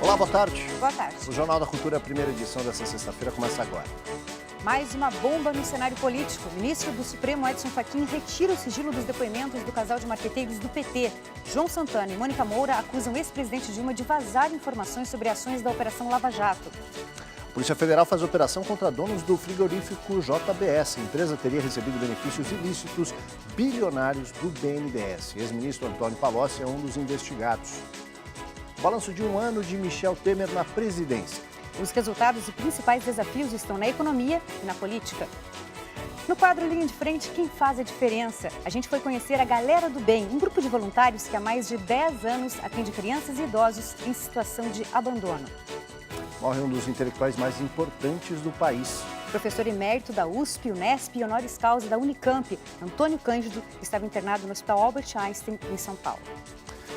Olá, boa tarde. Boa tarde. O Jornal da Cultura, a primeira edição dessa sexta-feira, começa agora. Mais uma bomba no cenário político. O ministro do Supremo, Edson Fachin, retira o sigilo dos depoimentos do casal de marqueteiros do PT. João Santana e Mônica Moura acusam o ex-presidente Dilma de vazar informações sobre ações da Operação Lava Jato. A Polícia Federal faz operação contra donos do frigorífico JBS. A empresa teria recebido benefícios ilícitos bilionários do BNDES. Ex-ministro Antônio Palocci é um dos investigados. Balanço de um ano de Michel Temer na presidência. Os resultados e principais desafios estão na economia e na política. No quadro Linha de Frente, quem faz a diferença? A gente foi conhecer a Galera do Bem, um grupo de voluntários que há mais de 10 anos atende crianças e idosos em situação de abandono. Morre um dos intelectuais mais importantes do país. Professor emérito da USP, Unesp e honoris causa da Unicamp, Antônio Cândido, estava internado no Hospital Albert Einstein, em São Paulo.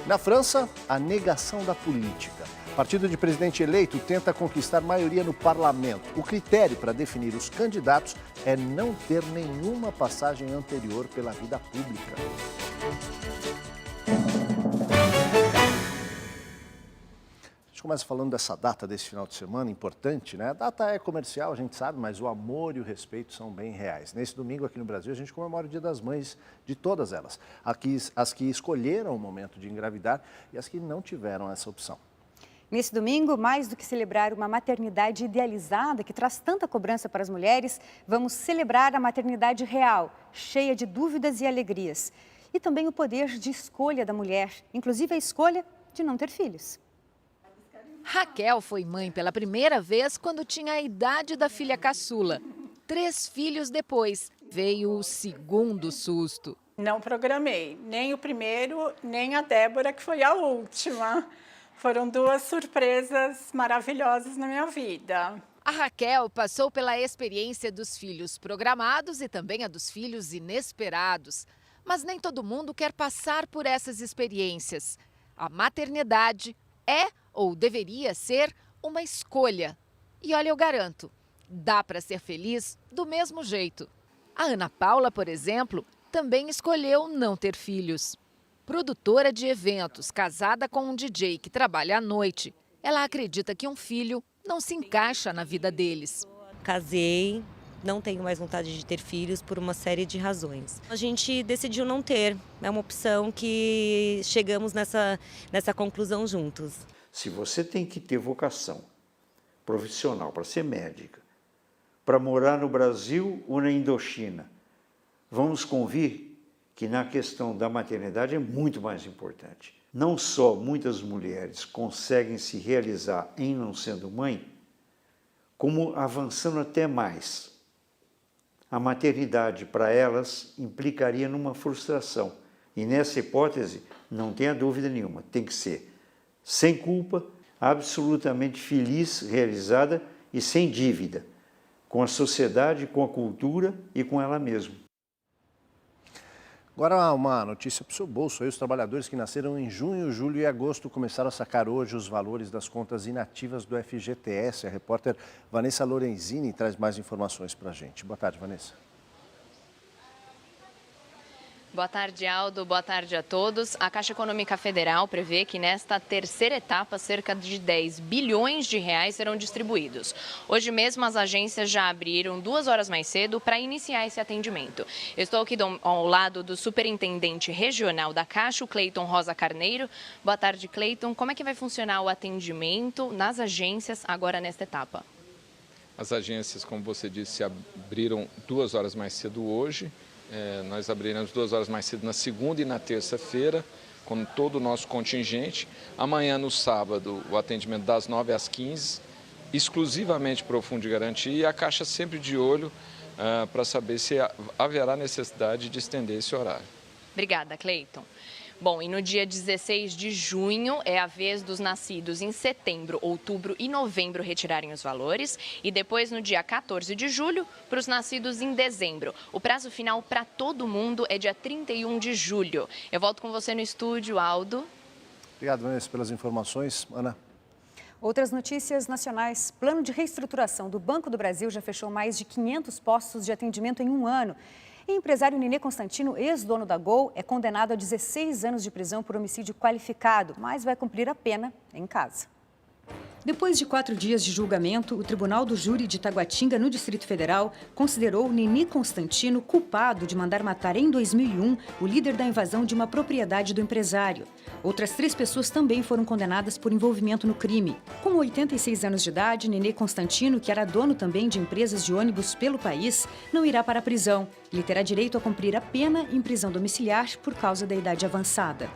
Na França, a negação da política. O partido de presidente eleito tenta conquistar maioria no parlamento. O critério para definir os candidatos é não ter nenhuma passagem anterior pela vida pública. A gente começa falando dessa data desse final de semana, importante, né? A data é comercial, a gente sabe, mas o amor e o respeito são bem reais. Nesse domingo aqui no Brasil, a gente comemora o Dia das Mães de todas elas. As que escolheram o momento de engravidar e as que não tiveram essa opção. Nesse domingo, mais do que celebrar uma maternidade idealizada que traz tanta cobrança para as mulheres, vamos celebrar a maternidade real, cheia de dúvidas e alegrias. E também o poder de escolha da mulher, inclusive a escolha de não ter filhos. Raquel foi mãe pela primeira vez quando tinha a idade da filha caçula. 3 filhos depois, veio o segundo susto. Não programei, nem o primeiro, nem a Débora, que foi a última. Foram 2 surpresas maravilhosas na minha vida. A Raquel passou pela experiência dos filhos programados e também a dos filhos inesperados. Mas nem todo mundo quer passar por essas experiências. A maternidade é ou deveria ser uma escolha. E olha, eu garanto, dá para ser feliz do mesmo jeito. A Ana Paula, por exemplo, também escolheu não ter filhos. Produtora de eventos, casada com um DJ que trabalha à noite, ela acredita que um filho não se encaixa na vida deles. Casei, não tenho mais vontade de ter filhos por uma série de razões. A gente decidiu não ter, é uma opção que chegamos nessa conclusão juntos. Se você tem que ter vocação profissional para ser médica, para morar no Brasil ou na Indochina, vamos convir que na questão da maternidade é muito mais importante. Não só muitas mulheres conseguem se realizar em não sendo mãe, como avançando até mais. A maternidade para elas implicaria numa frustração. E nessa hipótese, não tenha dúvida nenhuma, tem que ser sem culpa, absolutamente feliz, realizada e sem dívida, com a sociedade, com a cultura e com ela mesma. Agora uma notícia para o seu bolso. Aí, os trabalhadores que nasceram em junho, julho e agosto começaram a sacar hoje os valores das contas inativas do FGTS. A repórter Vanessa Lorenzini traz mais informações para a gente. Boa tarde, Vanessa. Boa tarde, Aldo. Boa tarde a todos. A Caixa Econômica Federal prevê que nesta terceira etapa, cerca de 10 bilhões de reais serão distribuídos. Hoje mesmo, as agências já abriram 2 horas mais cedo para iniciar esse atendimento. Eu estou aqui ao lado do superintendente regional da Caixa, o Cleiton Rosa Carneiro. Boa tarde, Cleiton. Como é que vai funcionar o atendimento nas agências agora nesta etapa? As agências, como você disse, abriram 2 horas mais cedo hoje. Nós abriremos 2 horas mais cedo na segunda e na terça-feira, com todo o nosso contingente. Amanhã, no sábado, o atendimento das 9 às 15, exclusivamente para o Fundo de Garantia, e a Caixa sempre de olho para saber se haverá necessidade de estender esse horário. Obrigada, Cleiton. Bom, e no dia 16 de junho é a vez dos nascidos em setembro, outubro e novembro retirarem os valores. E depois, no dia 14 de julho, para os nascidos em dezembro. O prazo final para todo mundo é dia 31 de julho. Eu volto com você no estúdio, Aldo. Obrigado, Vanessa, pelas informações. Ana. Outras notícias nacionais. Plano de reestruturação do Banco do Brasil já fechou mais de 500 postos de atendimento em um ano. E o empresário Nenê Constantino, ex-dono da Gol, é condenado a 16 anos de prisão por homicídio qualificado, mas vai cumprir a pena em casa. Depois de 4 dias de julgamento, o Tribunal do Júri de Taguatinga, no Distrito Federal, considerou Nini Constantino culpado de mandar matar em 2001 o líder da invasão de uma propriedade do empresário. Outras 3 pessoas também foram condenadas por envolvimento no crime. Com 86 anos de idade, Nini Constantino, que era dono também de empresas de ônibus pelo país, não irá para a prisão. Ele terá direito a cumprir a pena em prisão domiciliar por causa da idade avançada.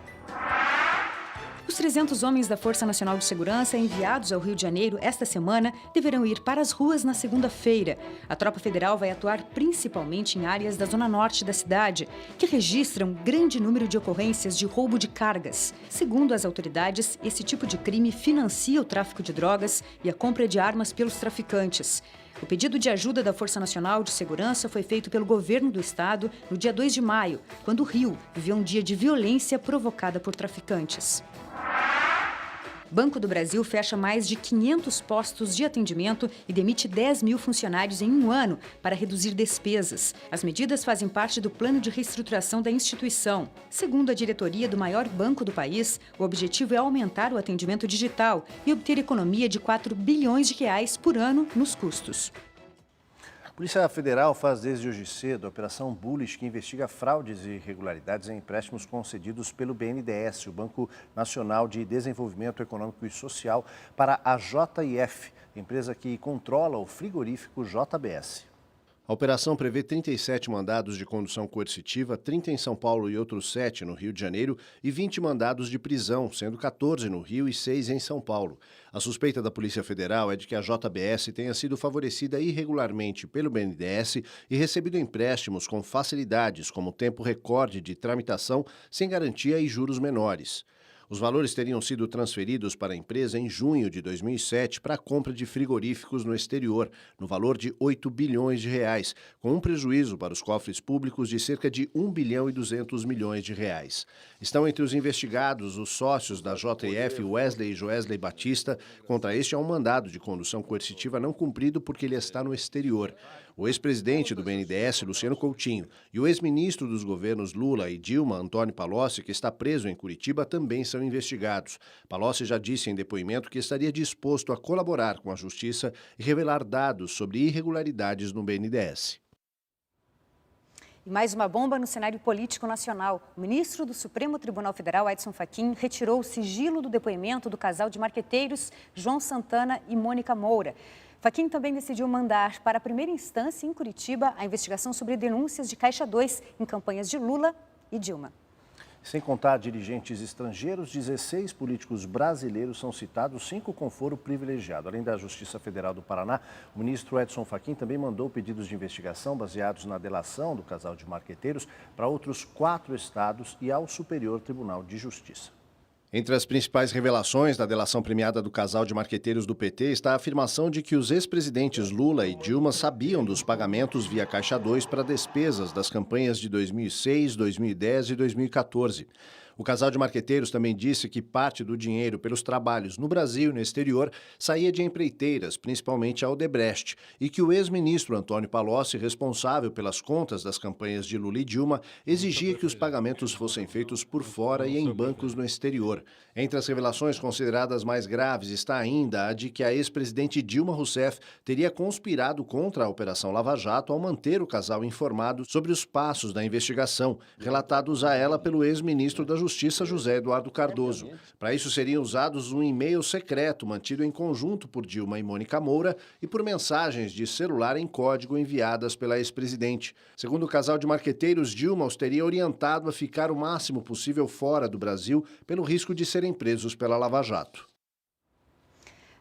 Os 300 homens da Força Nacional de Segurança enviados ao Rio de Janeiro esta semana deverão ir para as ruas na segunda-feira. A tropa federal vai atuar principalmente em áreas da zona norte da cidade, que registram grande número de ocorrências de roubo de cargas. Segundo as autoridades, esse tipo de crime financia o tráfico de drogas e a compra de armas pelos traficantes. O pedido de ajuda da Força Nacional de Segurança foi feito pelo governo do estado no dia 2 de maio, quando o Rio viveu um dia de violência provocada por traficantes. Banco do Brasil fecha mais de 500 postos de atendimento e demite 10 mil funcionários em um ano para reduzir despesas. As medidas fazem parte do plano de reestruturação da instituição. Segundo a diretoria do maior banco do país, o objetivo é aumentar o atendimento digital e obter economia de 4 bilhões de reais por ano nos custos. A Polícia Federal faz desde hoje cedo a Operação Bullish, que investiga fraudes e irregularidades em empréstimos concedidos pelo BNDES, o Banco Nacional de Desenvolvimento Econômico e Social, para a JIF, empresa que controla o frigorífico JBS. A operação prevê 37 mandados de condução coercitiva, 30 em São Paulo e outros 7 no Rio de Janeiro e 20 mandados de prisão, sendo 14 no Rio e 6 em São Paulo. A suspeita da Polícia Federal é de que a JBS tenha sido favorecida irregularmente pelo BNDES e recebido empréstimos com facilidades, como tempo recorde de tramitação, sem garantia e juros menores. Os valores teriam sido transferidos para a empresa em junho de 2007 para a compra de frigoríficos no exterior, no valor de 8 bilhões de reais, com um prejuízo para os cofres públicos de cerca de 1 bilhão e 200 milhões de reais. Estão entre os investigados os sócios da JIF, Wesley e Joesley Batista. Contra este há um mandado de condução coercitiva não cumprido porque ele está no exterior. O ex-presidente do BNDES, Luciano Coutinho, e o ex-ministro dos governos Lula e Dilma, Antônio Palocci, que está preso em Curitiba, também são investigados. Palocci já disse em depoimento que estaria disposto a colaborar com a Justiça e revelar dados sobre irregularidades no BNDES. E mais uma bomba no cenário político nacional. O ministro do Supremo Tribunal Federal, Edson Fachin, retirou o sigilo do depoimento do casal de marqueteiros João Santana e Mônica Moura. Fachin também decidiu mandar para a primeira instância em Curitiba a investigação sobre denúncias de Caixa 2 em campanhas de Lula e Dilma. Sem contar dirigentes estrangeiros, 16 políticos brasileiros são citados, 5 com foro privilegiado. Além da Justiça Federal do Paraná, o ministro Edson Fachin também mandou pedidos de investigação baseados na delação do casal de marqueteiros para outros 4 estados e ao Superior Tribunal de Justiça. Entre as principais revelações da delação premiada do casal de marqueteiros do PT está a afirmação de que os ex-presidentes Lula e Dilma sabiam dos pagamentos via Caixa 2 para despesas das campanhas de 2006, 2010 e 2014. O casal de marqueteiros também disse que parte do dinheiro pelos trabalhos no Brasil e no exterior saía de empreiteiras, principalmente a Odebrecht, e que o ex-ministro Antônio Palocci, responsável pelas contas das campanhas de Lula e Dilma, exigia que os pagamentos fossem feitos por fora e em bancos no exterior. Entre as revelações consideradas mais graves está ainda a de que a ex-presidente Dilma Rousseff teria conspirado contra a Operação Lava Jato ao manter o casal informado sobre os passos da investigação, relatados a ela pelo ex-ministro da Justiça, José Eduardo Cardoso. Para isso seriam usados um e-mail secreto mantido em conjunto por Dilma e Mônica Moura e por mensagens de celular em código enviadas pela ex-presidente. Segundo o casal de marqueteiros, Dilma os teria orientado a ficar o máximo possível fora do Brasil pelo risco de serem presos pela Lava Jato.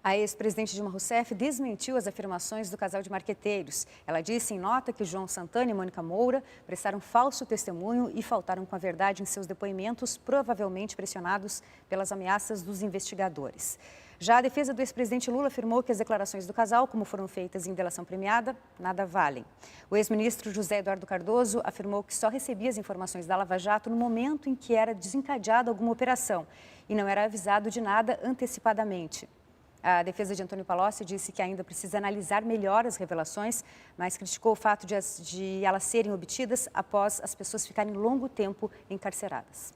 A ex-presidente Dilma Rousseff desmentiu as afirmações do casal de marqueteiros. Ela disse em nota que João Santana e Mônica Moura prestaram falso testemunho e faltaram com a verdade em seus depoimentos, provavelmente pressionados pelas ameaças dos investigadores. Já a defesa do ex-presidente Lula afirmou que as declarações do casal, como foram feitas em delação premiada, nada valem. O ex-ministro José Eduardo Cardoso afirmou que só recebia as informações da Lava Jato no momento em que era desencadeada alguma operação e não era avisado de nada antecipadamente. A defesa de Antônio Palocci disse que ainda precisa analisar melhor as revelações, mas criticou o fato de elas serem obtidas após as pessoas ficarem longo tempo encarceradas.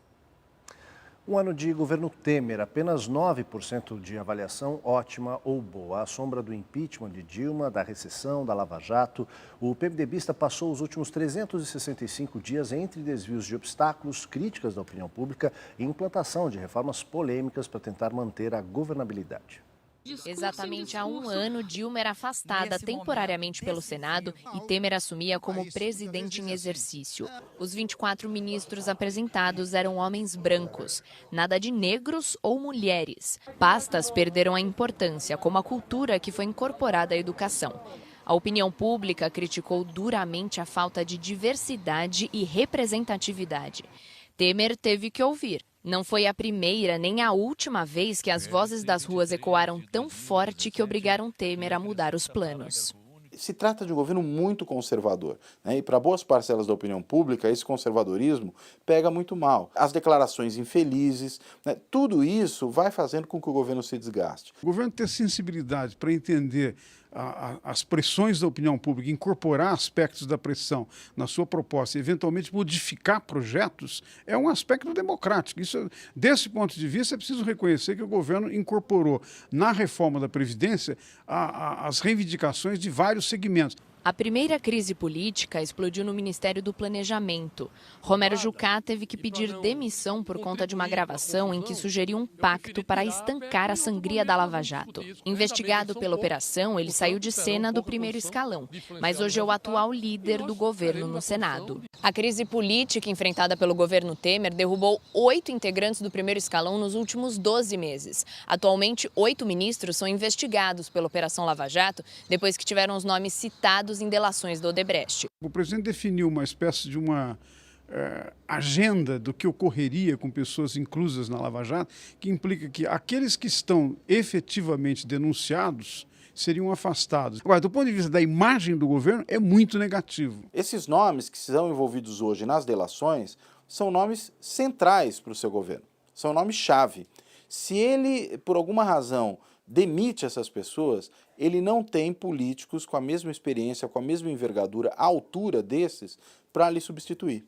Um ano de governo Temer, apenas 9% de avaliação ótima ou boa. À sombra do impeachment de Dilma, da recessão, da Lava Jato, o PMDBista passou os últimos 365 dias entre desvios de obstáculos, críticas da opinião pública e implantação de reformas polêmicas para tentar manter a governabilidade. Exatamente há um ano, Dilma era afastada temporariamente pelo Senado e Temer assumia como presidente em exercício. Os 24 ministros apresentados eram homens brancos, nada de negros ou mulheres. Pastas perderam a importância, como a cultura que foi incorporada à educação. A opinião pública criticou duramente a falta de diversidade e representatividade. Temer teve que ouvir. Não foi a primeira nem a última vez que as vozes das ruas ecoaram tão forte que obrigaram Temer a mudar os planos. Se trata de um governo muito conservador, né? E para boas parcelas da opinião pública, esse conservadorismo pega muito mal. As declarações infelizes, né? Tudo isso vai fazendo com que o governo se desgaste. O governo ter sensibilidade para entender as pressões da opinião pública, incorporar aspectos da pressão na sua proposta e eventualmente modificar projetos, é um aspecto democrático. Isso, desse ponto de vista, é preciso reconhecer que o governo incorporou na reforma da Previdência as reivindicações de vários segmentos. A primeira crise política explodiu no Ministério do Planejamento. Romero Jucá teve que pedir demissão por conta de uma gravação em que sugeriu um pacto para estancar a sangria da Lava Jato. Investigado pela operação, ele saiu de cena do primeiro escalão, mas hoje é o atual líder do governo no Senado. A crise política enfrentada pelo governo Temer derrubou 8 integrantes do primeiro escalão nos últimos 12 meses. Atualmente, 8 ministros são investigados pela Operação Lava Jato, depois que tiveram os nomes citados em delações do Odebrecht. O presidente definiu uma espécie de uma agenda do que ocorreria com pessoas inclusas na Lava Jato, que implica que aqueles que estão efetivamente denunciados seriam afastados. Agora, do ponto de vista da imagem do governo, é muito negativo. Esses nomes que são envolvidos hoje nas delações são nomes centrais para o seu governo, são nomes-chave. Se ele, por alguma razão, demite essas pessoas, ele não tem políticos com a mesma experiência, com a mesma envergadura, à altura desses, para lhe substituir.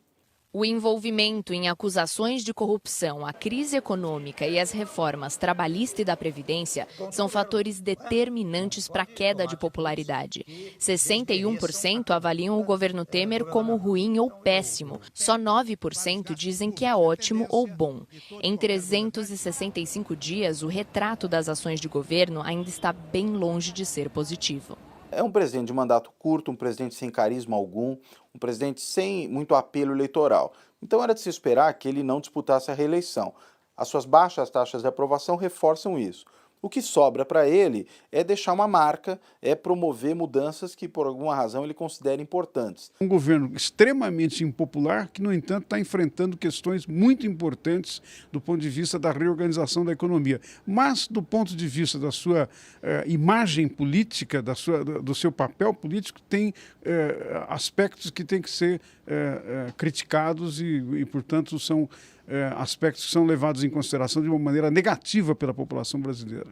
O envolvimento em acusações de corrupção, a crise econômica e as reformas trabalhista e da Previdência são fatores determinantes para a queda de popularidade. 61% avaliam o governo Temer como ruim ou péssimo. Só 9% dizem que é ótimo ou bom. Em 365 dias, o retrato das ações de governo ainda está bem longe de ser positivo. É um presidente de mandato curto, um presidente sem carisma algum, um presidente sem muito apelo eleitoral. Então era de se esperar que ele não disputasse a reeleição. As suas baixas taxas de aprovação reforçam isso. O que sobra para ele é deixar uma marca, é promover mudanças que, por alguma razão, ele considera importantes. Um governo extremamente impopular que, no entanto, está enfrentando questões muito importantes do ponto de vista da reorganização da economia. Mas, do ponto de vista da sua imagem política, do seu papel político, tem aspectos que têm que ser criticados e, portanto, são aspectos que são levados em consideração de uma maneira negativa pela população brasileira.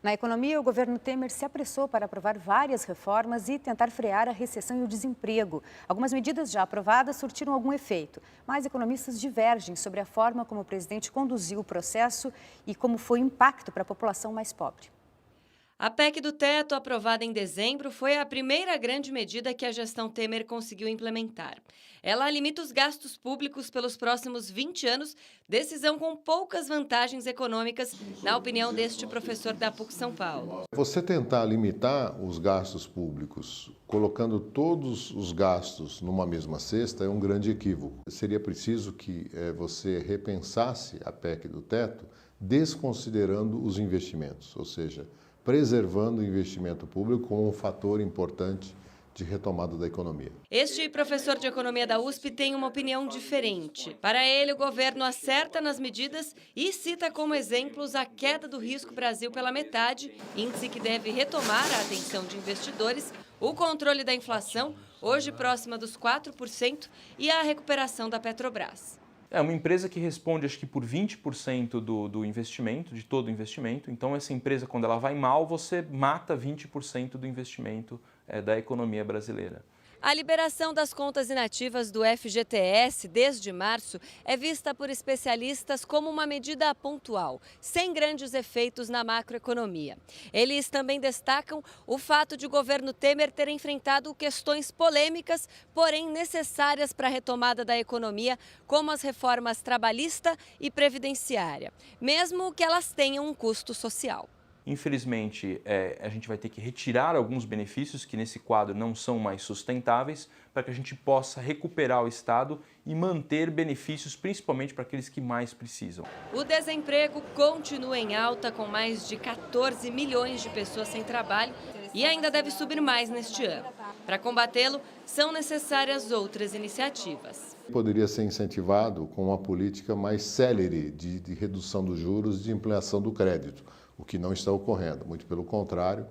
Na economia, o governo Temer se apressou para aprovar várias reformas e tentar frear a recessão e o desemprego. Algumas medidas já aprovadas surtiram algum efeito, mas economistas divergem sobre a forma como o presidente conduziu o processo e como foi o impacto para a população mais pobre. A PEC do teto, aprovada em dezembro, foi a primeira grande medida que a gestão Temer conseguiu implementar. Ela limita os gastos públicos pelos próximos 20 anos, decisão com poucas vantagens econômicas, na opinião deste professor da PUC São Paulo. Você tentar limitar os gastos públicos, colocando todos os gastos numa mesma cesta, é um grande equívoco. Seria preciso que você repensasse a PEC do teto, desconsiderando os investimentos, ou seja, preservando o investimento público como um fator importante de retomada da economia. Este professor de economia da USP tem uma opinião diferente. Para ele, o governo acerta nas medidas e cita como exemplos a queda do risco Brasil pela metade, índice que deve retomar a atenção de investidores, o controle da inflação, hoje próxima dos 4%, e a recuperação da Petrobras. É uma empresa que responde, acho que por 20% do investimento, de todo o investimento. Então, essa empresa, quando ela vai mal, você mata 20% do investimento da economia brasileira. A liberação das contas inativas do FGTS desde março é vista por especialistas como uma medida pontual, sem grandes efeitos na macroeconomia. Eles também destacam o fato de o governo Temer ter enfrentado questões polêmicas, porém necessárias para a retomada da economia, como as reformas trabalhista e previdenciária, mesmo que elas tenham um custo social. Infelizmente, a gente vai ter que retirar alguns benefícios que nesse quadro não são mais sustentáveis para que a gente possa recuperar o Estado e manter benefícios, principalmente para aqueles que mais precisam. O desemprego continua em alta, com mais de 14 milhões de pessoas sem trabalho e ainda deve subir mais neste ano. Para combatê-lo, são necessárias outras iniciativas. Poderia ser incentivado com uma política mais célere de redução dos juros e de ampliação do crédito, o que não está ocorrendo. Muito pelo contrário,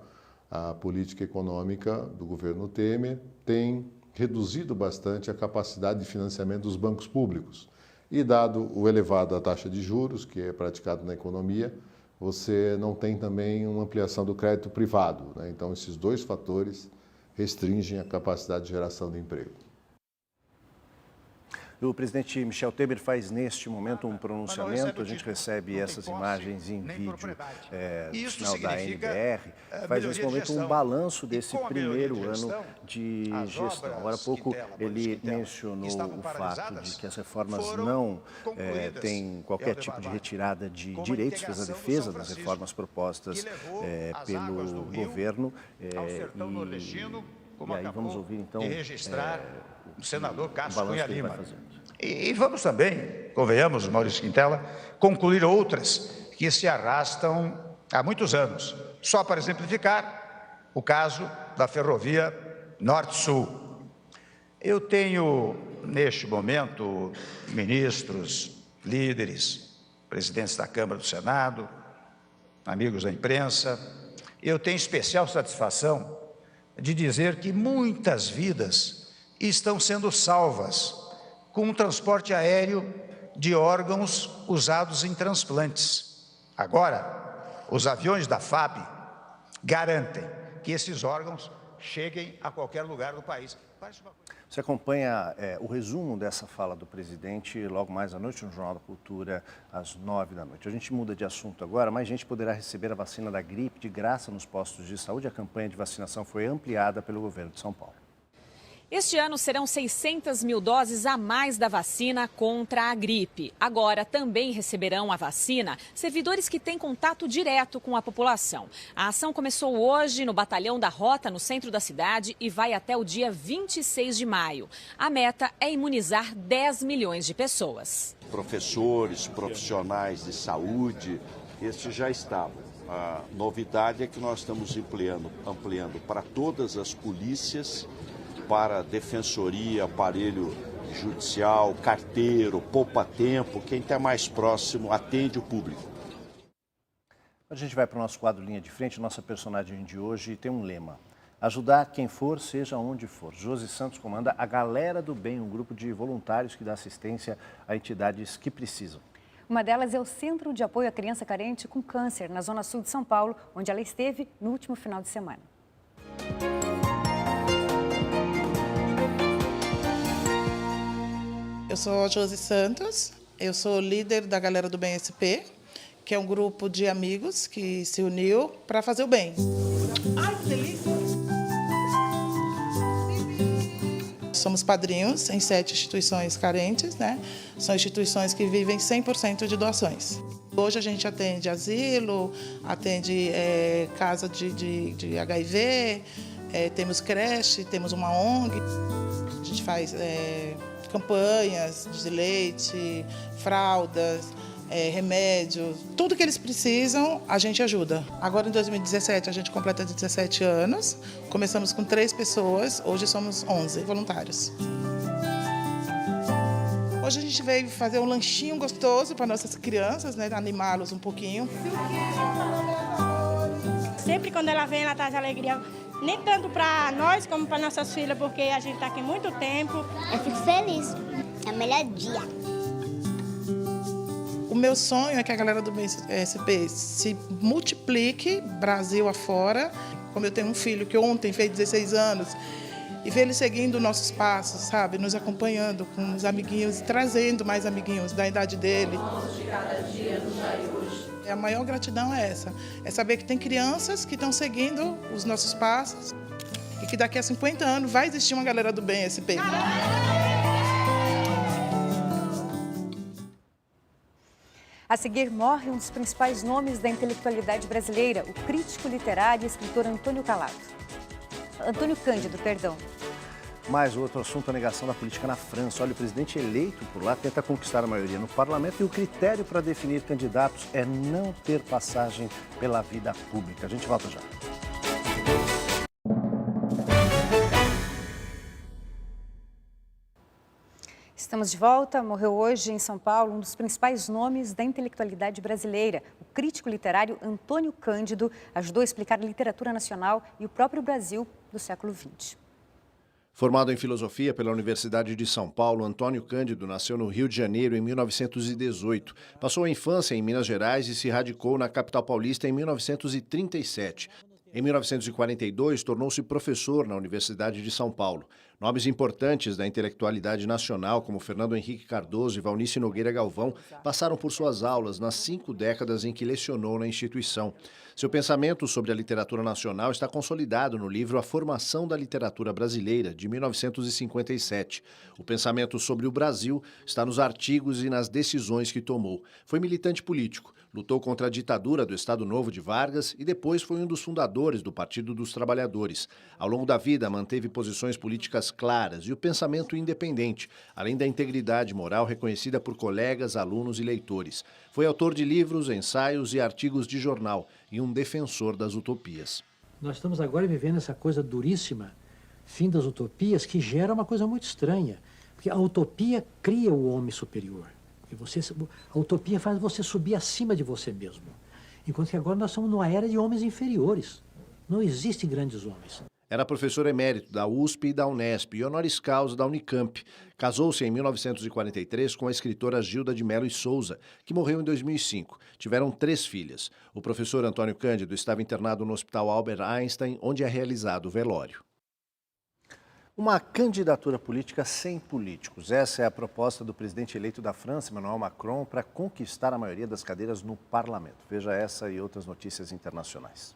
a política econômica do governo Temer tem reduzido bastante a capacidade de financiamento dos bancos públicos. E dado o elevado da taxa de juros, que é praticado na economia, você não tem também uma ampliação do crédito privado, né? Então, esses dois fatores restringem a capacidade de geração de emprego. O presidente Michel Temer faz neste momento um pronunciamento, a gente recebe essas imagens em vídeo do sinal da NBR, faz nesse momento um balanço desse primeiro ano de gestão. Agora há pouco ele mencionou o fato de que as reformas não têm qualquer tipo de retirada de direitos, fez a defesa das reformas propostas pelo governo. E aí vamos ouvir então o senador Cássio Cunha Lima. E vamos também, convenhamos, Maurício Quintela, concluir outras que se arrastam há muitos anos. Só para exemplificar, o caso da ferrovia Norte-Sul. Eu tenho, neste momento, ministros, líderes, presidentes da Câmara e do Senado, amigos da imprensa, eu tenho especial satisfação de dizer que muitas vidas estão sendo salvas com o transporte aéreo de órgãos usados em transplantes. Agora, os aviões da FAB garantem que esses órgãos cheguem a qualquer lugar do país. Você acompanha o resumo dessa fala do presidente logo mais à noite no Jornal da Cultura, às 9 da noite. A gente muda de assunto agora, mais gente poderá receber a vacina da gripe de graça nos postos de saúde. A campanha de vacinação foi ampliada pelo governo de São Paulo. Este ano serão 600 mil doses a mais da vacina contra a gripe. Agora também receberão a vacina servidores que têm contato direto com a população. A ação começou hoje no Batalhão da Rota, no centro da cidade, e vai até o dia 26 de maio. A meta é imunizar 10 milhões de pessoas. Professores, profissionais de saúde, estes já estavam. A novidade é que nós estamos ampliando para todas as polícias, para defensoria, aparelho judicial, carteiro, poupa-tempo, quem está mais próximo atende o público. A gente vai para o nosso quadro Linha de Frente. Nossa personagem de hoje tem um lema: ajudar quem for, seja onde for. Josi Santos comanda a Galera do Bem, um grupo de voluntários que dá assistência a entidades que precisam. Uma delas é o Centro de Apoio à Criança Carente com Câncer, na Zona Sul de São Paulo, onde ela esteve no último final de semana. Eu sou a Josi Santos, eu sou líder da Galera do Bem SP, que é um grupo de amigos que se uniu para fazer o bem. Ai, que delícia! Somos padrinhos em 7 instituições carentes, né? São instituições que vivem 100% de doações. Hoje a gente atende asilo, atende casa de HIV, temos creche, temos uma ONG, a gente faz campanhas de leite, fraldas, remédios, tudo que eles precisam, a gente ajuda. Agora, em 2017, a gente completa 17 anos, começamos com 3 pessoas, hoje somos 11 voluntários. Hoje a gente veio fazer um lanchinho gostoso para nossas crianças, né, animá-los um pouquinho. Sempre quando ela vem, ela traz alegria. Nem tanto para nós como para nossas filhas, porque a gente está aqui há muito tempo. Eu fico feliz. É o melhor dia. O meu sonho é que a Galera do Bem SP se multiplique Brasil afora. Como eu tenho um filho que ontem fez 16 anos, e ver ele seguindo nossos passos, sabe? Nos acompanhando com os amiguinhos, trazendo mais amiguinhos da idade dele. A maior gratidão é essa, é saber que tem crianças que estão seguindo os nossos passos e que daqui a 50 anos vai existir uma galera do bem SP. A seguir, morre um dos principais nomes da intelectualidade brasileira, o crítico literário e escritor Antônio Cândido. Mais outro assunto, a negação da política na França. Olha, o presidente eleito por lá tenta conquistar a maioria no parlamento e o critério para definir candidatos é não ter passagem pela vida pública. A gente volta já. Estamos de volta. Morreu hoje em São Paulo um dos principais nomes da intelectualidade brasileira. O crítico literário Antônio Cândido ajudou a explicar a literatura nacional e o próprio Brasil do século XX. Formado em filosofia pela Universidade de São Paulo, Antônio Cândido nasceu no Rio de Janeiro em 1918. Passou a infância em Minas Gerais e se radicou na capital paulista em 1937. Em 1942, tornou-se professor na Universidade de São Paulo. Nomes importantes da intelectualidade nacional, como Fernando Henrique Cardoso e Valnice Nogueira Galvão, passaram por suas aulas nas 5 décadas em que lecionou na instituição. Seu pensamento sobre a literatura nacional está consolidado no livro A Formação da Literatura Brasileira, de 1957. O pensamento sobre o Brasil está nos artigos e nas decisões que tomou. Foi militante político, lutou contra a ditadura do Estado Novo de Vargas e depois foi um dos fundadores do Partido dos Trabalhadores. Ao longo da vida, manteve posições políticas claras e o pensamento independente, além da integridade moral reconhecida por colegas, alunos e leitores. Foi autor de livros, ensaios e artigos de jornal e um defensor das utopias. Nós estamos agora vivendo essa coisa duríssima, fim das utopias, que gera uma coisa muito estranha. Porque a utopia cria o homem superior. A utopia faz você subir acima de você mesmo. Enquanto que agora nós estamos numa era de homens inferiores. Não existem grandes homens. Era professor emérito da USP e da Unesp e honoris causa da Unicamp. Casou-se em 1943 com a escritora Gilda de Mello e Souza, que morreu em 2005. Tiveram 3 filhas. O professor Antônio Cândido estava internado no Hospital Albert Einstein, onde é realizado o velório. Uma candidatura política sem políticos. Essa é a proposta do presidente eleito da França, Emmanuel Macron, para conquistar a maioria das cadeiras no parlamento. Veja essa e outras notícias internacionais.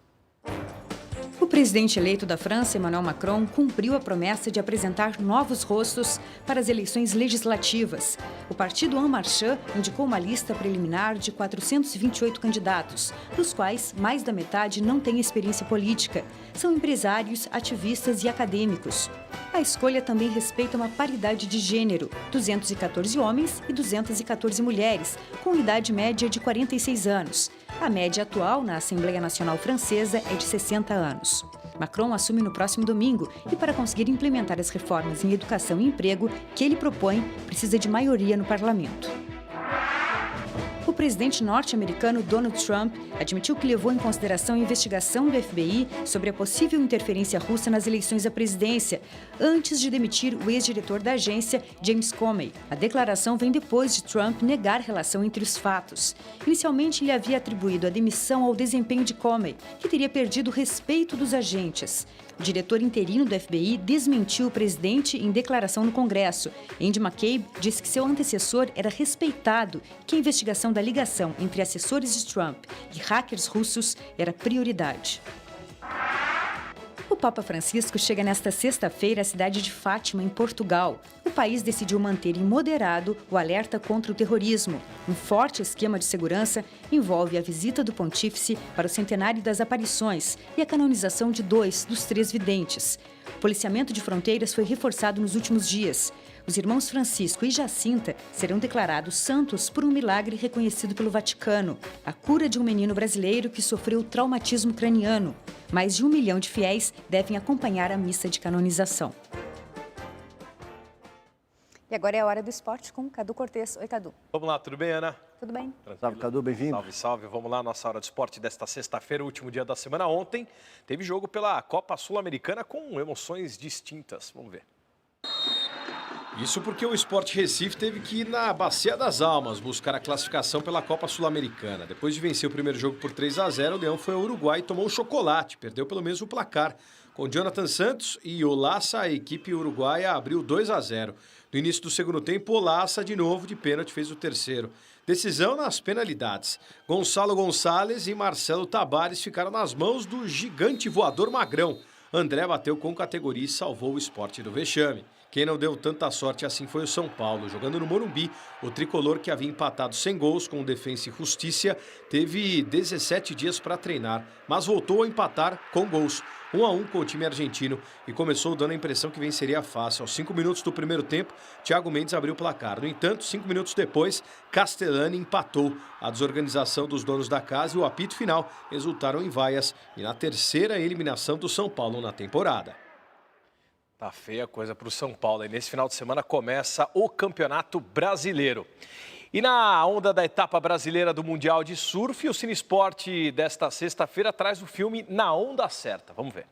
O presidente eleito da França, Emmanuel Macron, cumpriu a promessa de apresentar novos rostos para as eleições legislativas. O partido En Marche indicou uma lista preliminar de 428 candidatos, dos quais mais da metade não tem experiência política. São empresários, ativistas e acadêmicos. A escolha também respeita uma paridade de gênero, 214 homens e 214 mulheres, com idade média de 46 anos. A média atual na Assembleia Nacional Francesa é de 60 anos. Macron assume no próximo domingo e, para conseguir implementar as reformas em educação e emprego que ele propõe, precisa de maioria no parlamento. O presidente norte-americano Donald Trump admitiu que levou em consideração a investigação do FBI sobre a possível interferência russa nas eleições à presidência, antes de demitir o ex-diretor da agência, James Comey. A declaração vem depois de Trump negar relação entre os fatos. Inicialmente, ele havia atribuído a demissão ao desempenho de Comey, que teria perdido o respeito dos agentes. O diretor interino do FBI desmentiu o presidente em declaração no Congresso. Andy McCabe disse que seu antecessor era respeitado e que a investigação da ligação entre assessores de Trump e hackers russos era prioridade. O Papa Francisco chega nesta sexta-feira à cidade de Fátima, em Portugal. O país decidiu manter moderado o alerta contra o terrorismo. Um forte esquema de segurança envolve a visita do pontífice para o centenário das aparições e a canonização de 2 dos 3 videntes. O policiamento de fronteiras foi reforçado nos últimos dias. Os irmãos Francisco e Jacinta serão declarados santos por um milagre reconhecido pelo Vaticano, a cura de um menino brasileiro que sofreu traumatismo craniano. Mais de 1 milhão de fiéis devem acompanhar a missa de canonização. E agora é a hora do esporte com Cadu Cortez. Oi, Cadu. Vamos lá, tudo bem, Ana? Tudo bem. Salve, Cadu, bem-vindo. Salve, salve. Vamos lá, nossa hora de esporte desta sexta-feira, último dia da semana. Ontem teve jogo pela Copa Sul-Americana com emoções distintas. Vamos ver. Isso porque o Sport Recife teve que ir na Bacia das Almas buscar a classificação pela Copa Sul-Americana. Depois de vencer o primeiro jogo por 3-0, o Leão foi ao Uruguai e tomou um chocolate, perdeu pelo mesmo placar Com Jonathan Santos e Olaça, a equipe uruguaia abriu 2-0. No início do segundo tempo, Olaça, de novo, de pênalti, fez o terceiro. Decisão nas penalidades. Gonçalo Gonçalves e Marcelo Tabares ficaram nas mãos do gigante voador Magrão. André bateu com categoria e salvou o Sport do vexame. Quem não deu tanta sorte assim foi o São Paulo. Jogando no Morumbi, o tricolor, que havia empatado sem gols com o Defensa e Justiça, teve 17 dias para treinar, mas voltou a empatar com gols. 1-1 com o time argentino e começou dando a impressão que venceria fácil. Aos 5 minutos do primeiro tempo, Thiago Mendes abriu o placar. No entanto, 5 minutos depois, Castellani empatou. A desorganização dos donos da casa e o apito final resultaram em vaias e na terceira eliminação do São Paulo na temporada. Tá feia a coisa para o São Paulo. E nesse final de semana começa o Campeonato Brasileiro. E na onda da etapa brasileira do Mundial de Surf, o Cine Esporte desta sexta-feira traz o filme Na Onda Certa. Vamos ver.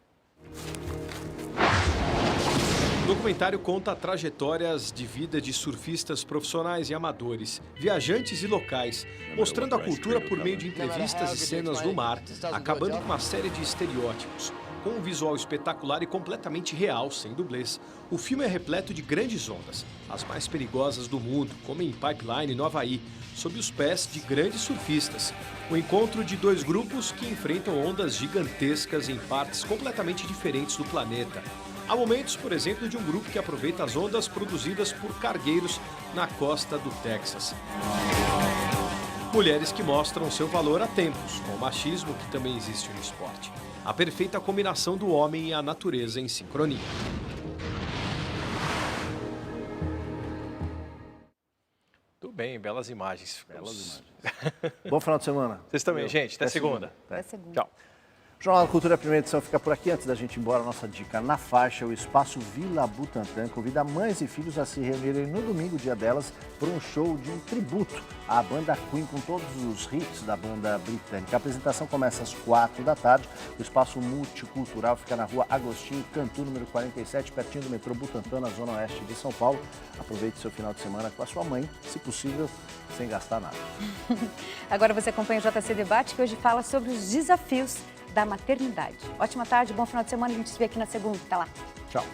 O documentário conta trajetórias de vida de surfistas profissionais e amadores, viajantes e locais, mostrando a cultura por meio de entrevistas e cenas do mar, acabando com uma série de estereótipos. Com um visual espetacular e completamente real, sem dublês, o filme é repleto de grandes ondas, as mais perigosas do mundo, como em Pipeline, no Havaí, sob os pés de grandes surfistas. O encontro de dois grupos que enfrentam ondas gigantescas em partes completamente diferentes do planeta. Há momentos, por exemplo, de um grupo que aproveita as ondas produzidas por cargueiros na costa do Texas. Mulheres que mostram seu valor a tempos, com o machismo que também existe no esporte. A perfeita combinação do homem e a natureza em sincronia. Tudo bem, belas imagens. Bom final de semana. Vocês também, gente. Até segunda. Até segunda. Tchau. O Jornal da Cultura, a primeira edição, fica por aqui. Antes da gente ir embora, nossa dica na faixa, o Espaço Vila Butantã convida mães e filhos a se reunirem no domingo, dia delas, por um show de tributo à banda Queen, com todos os hits da banda britânica. A apresentação começa às 4 da tarde. O Espaço Multicultural fica na rua Agostinho Cantu, número 47, pertinho do metrô Butantã, na zona oeste de São Paulo. Aproveite seu final de semana com a sua mãe, se possível, sem gastar nada. Agora você acompanha o JC Debate, que hoje fala sobre os desafios da maternidade. Ótima tarde, bom final de semana, a gente se vê aqui na segunda. Até lá. Tchau.